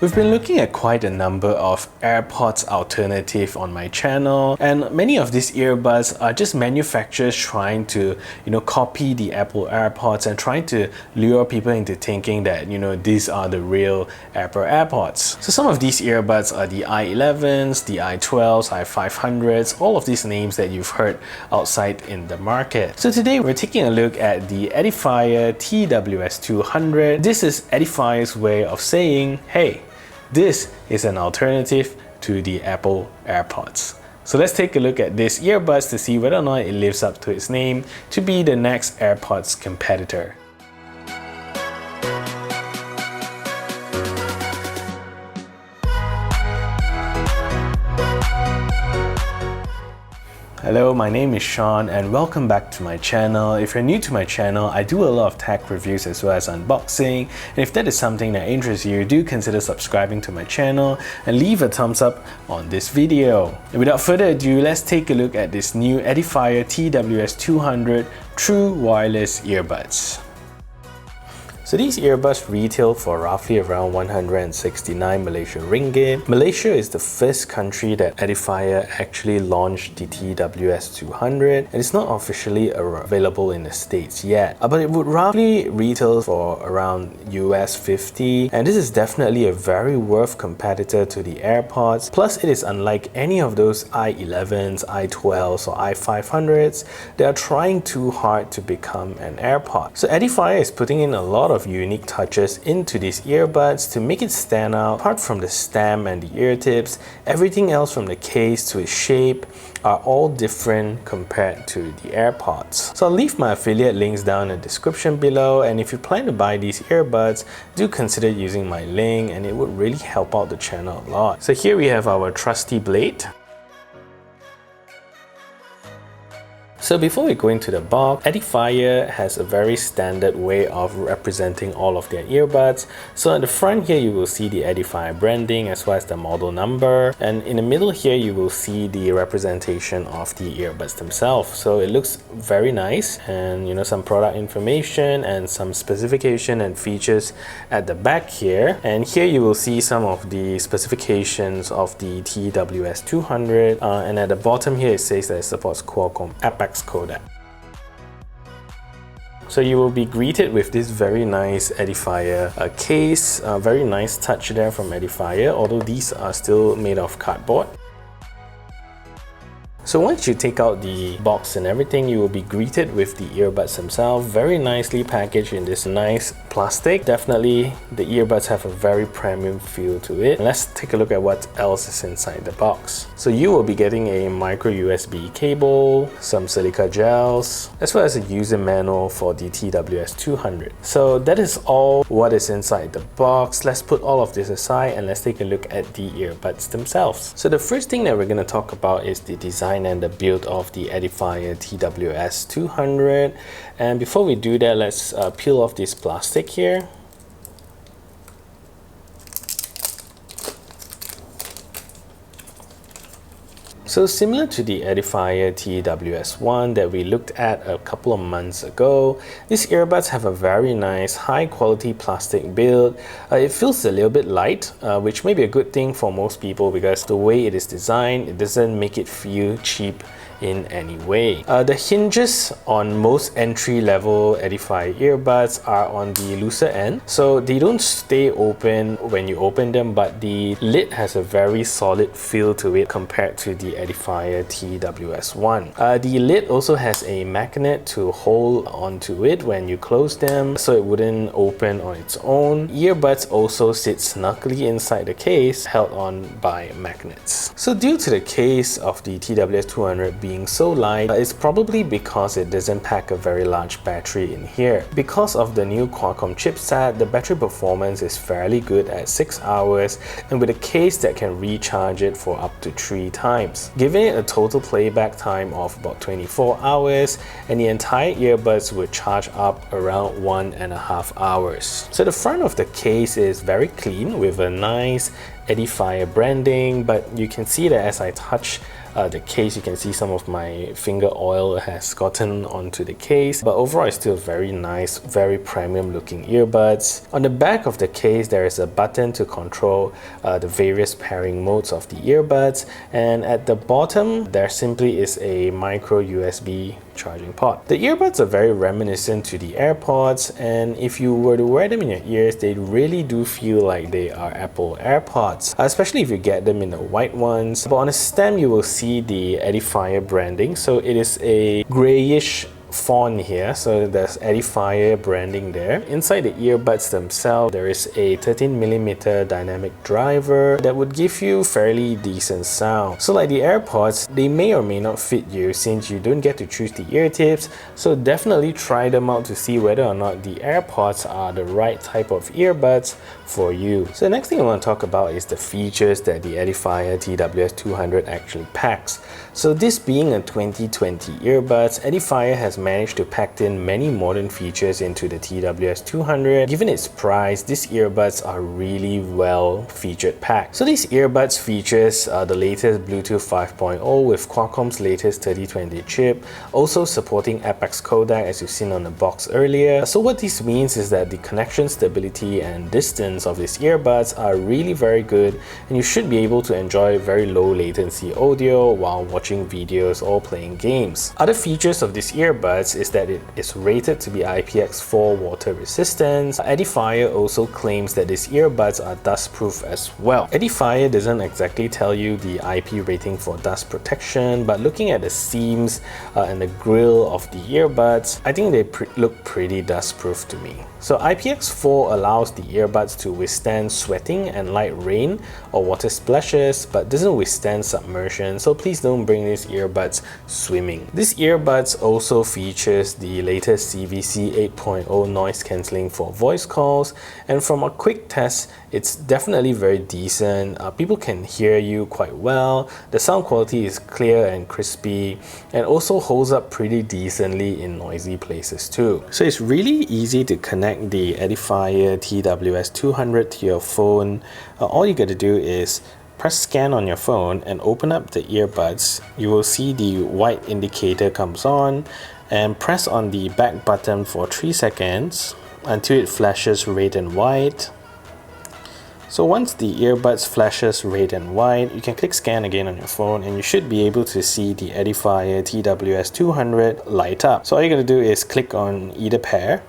We've been looking at quite a number of AirPods alternative on my channel, and many of these earbuds are just manufacturers trying to, copy the Apple AirPods and trying to lure people into thinking that, these are the real Apple AirPods. So some of these earbuds are the i11s, the i12s, i500s, all of these names that you've heard outside in the market. So today we're taking a look at the Edifier TWS200. This is Edifier's way of saying, hey, this is an alternative to the Apple AirPods. So let's take a look at this earbuds to see whether or not it lives up to its name to be the next AirPods competitor. Hello, my name is Sean and welcome back to my channel. If you're new to my channel, I do a lot of tech reviews as well as unboxing, and if that is something that interests you, do consider subscribing to my channel and leave a thumbs up on this video. And without further ado, let's take a look at this new Edifier TWS200 True Wireless Earbuds. So these earbuds retail for roughly around 169 Malaysian ringgit. Malaysia is the first country that Edifier actually launched the TWS200, and it's not officially available in the States yet. But it would roughly retail for around US 50, and this is definitely a very worth competitor to the AirPods. Plus, it is unlike any of those i11s, i12s or i500s that are trying too hard to become an AirPod. So Edifier is putting in a lot of unique touches into these earbuds to make it stand out. Apart from the stem and the ear tips, everything else from the case to its shape are all different compared to the AirPods. So I'll leave my affiliate links down in the description below, and if you plan to buy these earbuds, do consider using my link and it would really help out the channel a lot. So here we have our trusty blade. So before we go into the box, Edifier has a very standard way of representing all of their earbuds. So at the front here, you will see the Edifier branding as well as the model number. And in the middle here, you will see the representation of the earbuds themselves. So it looks very nice, and some product information and some specification and features at the back here. And here you will see some of the specifications of the TWS200. And at the bottom here, it says that it supports Qualcomm aptX codec. So you will be greeted with this very nice Edifier case, very nice touch there from Edifier, although these are still made of cardboard. So once you take out the box and everything, you will be greeted with the earbuds themselves, very nicely packaged in this nice plastic. Definitely the earbuds have a very premium feel to it. Let's take a look at what else is inside the box. So you will be getting a micro USB cable, some silica gels, as well as a user manual for the TWS200. So that is all what is inside the box. Let's put all of this aside and let's take a look at the earbuds themselves. So the first thing that we're going to talk about is the design and the build of the Edifier TWS200. And before we do that, let's peel off this plastic here. So similar to the Edifier TWS1 that we looked at a couple of months ago, these earbuds have a very nice high quality plastic build. It feels a little bit light, which may be a good thing for most people because the way it is designed, it doesn't make it feel cheap in any way. The hinges on most entry-level Edifier earbuds are on the looser end, so they don't stay open when you open them, but the lid has a very solid feel to it compared to the Edifier TWS1. The lid also has a magnet to hold onto it when you close them, so it wouldn't open on its own. Earbuds also sit snugly inside the case, held on by magnets. So due to the case of the TWS200 being so light, it's probably because it doesn't pack a very large battery in here. Because of the new Qualcomm chipset, the battery performance is fairly good at 6 hours, and with a case that can recharge it for up to 3 times, giving it a total playback time of about 24 hours, and the entire earbuds would charge up around 1.5 hours. So the front of the case is very clean with a nice Edifier branding, but you can see that as I touch the case. You can see some of my finger oil has gotten onto the case, but overall it's still very nice, very premium looking earbuds. On the back of the case, there is a button to control the various pairing modes of the earbuds, and at the bottom there simply is a micro USB charging port. The earbuds are very reminiscent to the AirPods, and if you were to wear them in your ears, they really do feel like they are Apple AirPods, especially if you get them in the white ones. But on the stem you will see the Edifier branding, so it is a grayish font here, so there's Edifier branding there. Inside the earbuds themselves, there is a 13mm dynamic driver that would give you fairly decent sound. So like the AirPods, they may or may not fit you since you don't get to choose the ear tips, so definitely try them out to see whether or not the AirPods are the right type of earbuds for you. So the next thing I want to talk about is the features that the Edifier TWS200 actually packs. So this being a 2020 earbuds, Edifier has managed to pack in many modern features into the TWS200. Given its price, these earbuds are really well featured packed. So these earbuds features the latest Bluetooth 5.0 with Qualcomm's latest 3020 chip, also supporting aptX codec as you've seen on the box earlier. So what this means is that the connection stability and distance of these earbuds are really very good, and you should be able to enjoy very low latency audio while watching videos or playing games. Other features of these earbuds is that it is rated to be IPX4 water resistant. Edifier also claims that these earbuds are dust proof as well. Edifier doesn't exactly tell you the IP rating for dust protection, but looking at the seams and the grill of the earbuds, I think they look pretty dust proof to me. So IPX4 allows the earbuds to withstand sweating and light rain or water splashes, but doesn't withstand submersion, so please don't bring these earbuds swimming. These earbuds also features the latest CVC 8.0 noise cancelling for voice calls, and from a quick test, it's definitely very decent. People can hear you quite well. The sound quality is clear and crispy, and also holds up pretty decently in noisy places too. So it's really easy to connect the Edifier TWS200 to your phone. All you gotta do is press scan on your phone and open up the earbuds. You will see the white indicator comes on, and press on the back button for 3 seconds until it flashes red and white. So once the earbuds flashes red and white, you can click scan again on your phone, and you should be able to see the Edifier TWS200 light up. So all you gotta do is click on either pair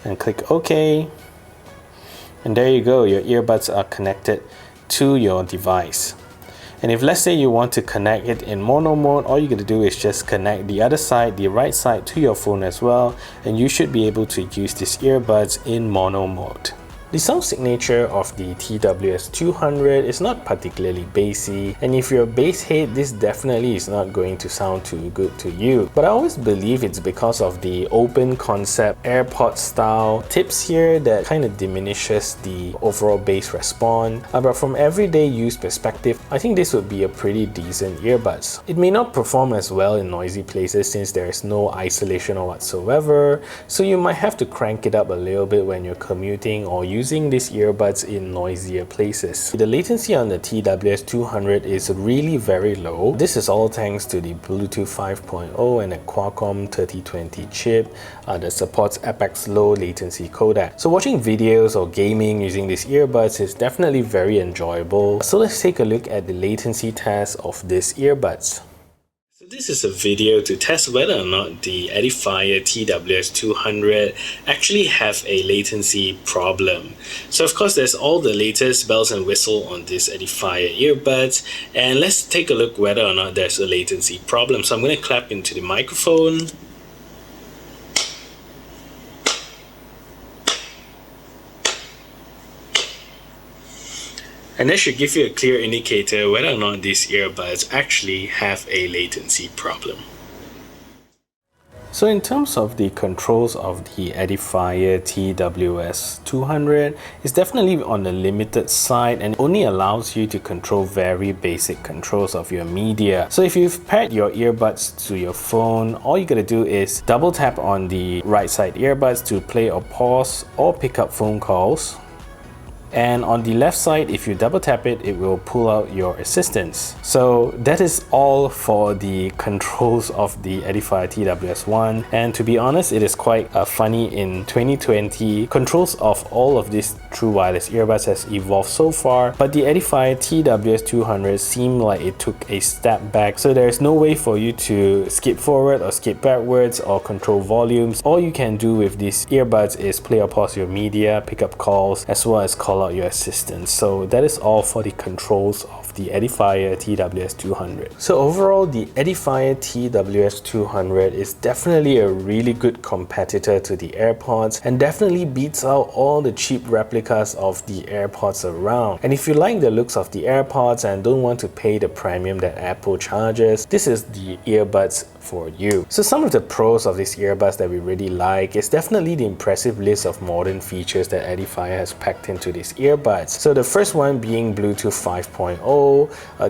and click OK, and there you go, your earbuds are connected to your device. And if let's say you want to connect it in mono mode, all you gotta do is just connect the other side, the right side, to your phone as well, and you should be able to use these earbuds in mono mode. The sound signature of the TWS200 is not particularly bassy, and if you're a bass head, this definitely is not going to sound too good to you. But I always believe it's because of the open concept AirPods style tips here that kind of diminishes the overall bass response. But from everyday use perspective, I think this would be a pretty decent earbuds. It may not perform as well in noisy places since there is no isolation or whatsoever, so you might have to crank it up a little bit when you're commuting or using these earbuds in noisier places. The latency on the TWS200 is really very low. This is all thanks to the Bluetooth 5.0 and a Qualcomm 3020 chip that supports aptX low latency codec. So watching videos or gaming using these earbuds is definitely very enjoyable. So let's take a look at the latency test of these earbuds. So this is a video to test whether or not the Edifier TWS200 actually have a latency problem. So of course there's all the latest bells and whistles on this Edifier earbuds, and let's take a look whether or not there's a latency problem. So I'm going to clap into the microphone. And that should give you a clear indicator whether or not these earbuds actually have a latency problem. So in terms of the controls of the Edifier TWS200, it's definitely on the limited side and only allows you to control very basic controls of your media. So if you've paired your earbuds to your phone, all you gotta do is double tap on the right side earbuds to play or pause or pick up phone calls. And on the left side, if you double tap it, it will pull out your assistance. So that is all for the controls of the Edifier TWS1. And to be honest, it is quite funny in 2020. Controls of all of these true wireless earbuds has evolved so far, but the Edifier TWS200 seemed like it took a step back. So there's no way for you to skip forward or skip backwards or control volumes. All you can do with these earbuds is play or pause your media, pick up calls, as well as call out your assistants. So that is all for the controls of the Edifier TWS200. So overall, the Edifier TWS200 is definitely a really good competitor to the AirPods and definitely beats out all the cheap replicas of the AirPods around. And if you like the looks of the AirPods and don't want to pay the premium that Apple charges, this is the earbuds for you. So some of the pros of these earbuds that we really like is definitely the impressive list of modern features that Edifier has packed into these earbuds. So the first one being Bluetooth 5.0.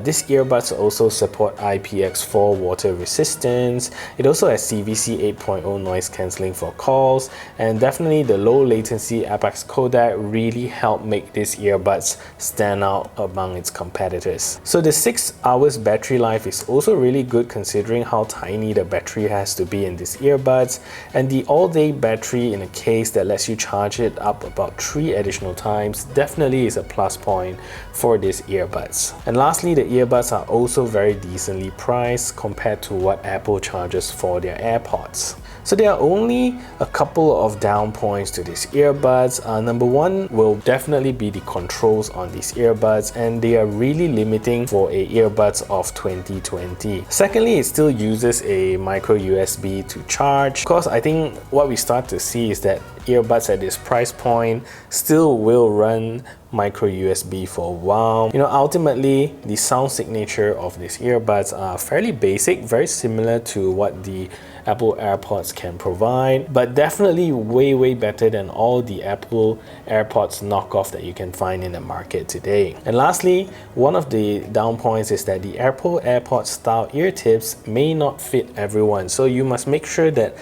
These earbuds also support IPX4 water resistance. It also has CVC 8.0 noise cancelling for calls, and definitely the low latency aptX codec really helped make these earbuds stand out among its competitors. So the 6 hours battery life is also really good considering how tiny the battery has to be in these earbuds, and the all-day battery in a case that lets you charge it up about 3 additional times definitely is a plus point for these earbuds. And lastly, the earbuds are also very decently priced compared to what Apple charges for their AirPods. So there are only a couple of down points to these earbuds. Number one will definitely be the controls on these earbuds, and they are really limiting for a earbuds of 2020. Secondly, it still uses a micro USB to charge. Of course, I think what we start to see is that earbuds at this price point still will run micro USB for a while. You know, ultimately, the sound signature of these earbuds are fairly basic, very similar to what the Apple AirPods can provide, but definitely way better than all the Apple AirPods knockoff that you can find in the market today. And lastly, one of the down points is that the Apple AirPods style ear tips may not fit everyone, so you must make sure that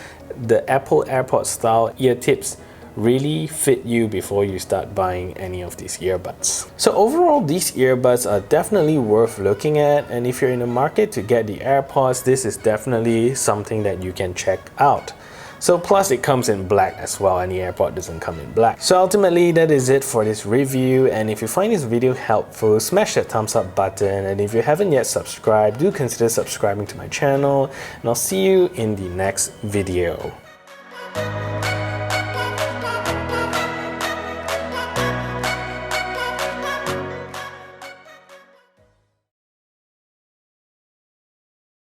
the Apple AirPods style ear tips really fit you before you start buying any of these earbuds. So overall, these earbuds are definitely worth looking at, and if you're in the market to get the AirPods, this is definitely something that you can check out. So plus it comes in black as well, and the AirPod doesn't come in black. So ultimately, that is it for this review, and if you find this video helpful, smash that thumbs up button, and if you haven't yet subscribed, do consider subscribing to my channel, and I'll see you in the next video.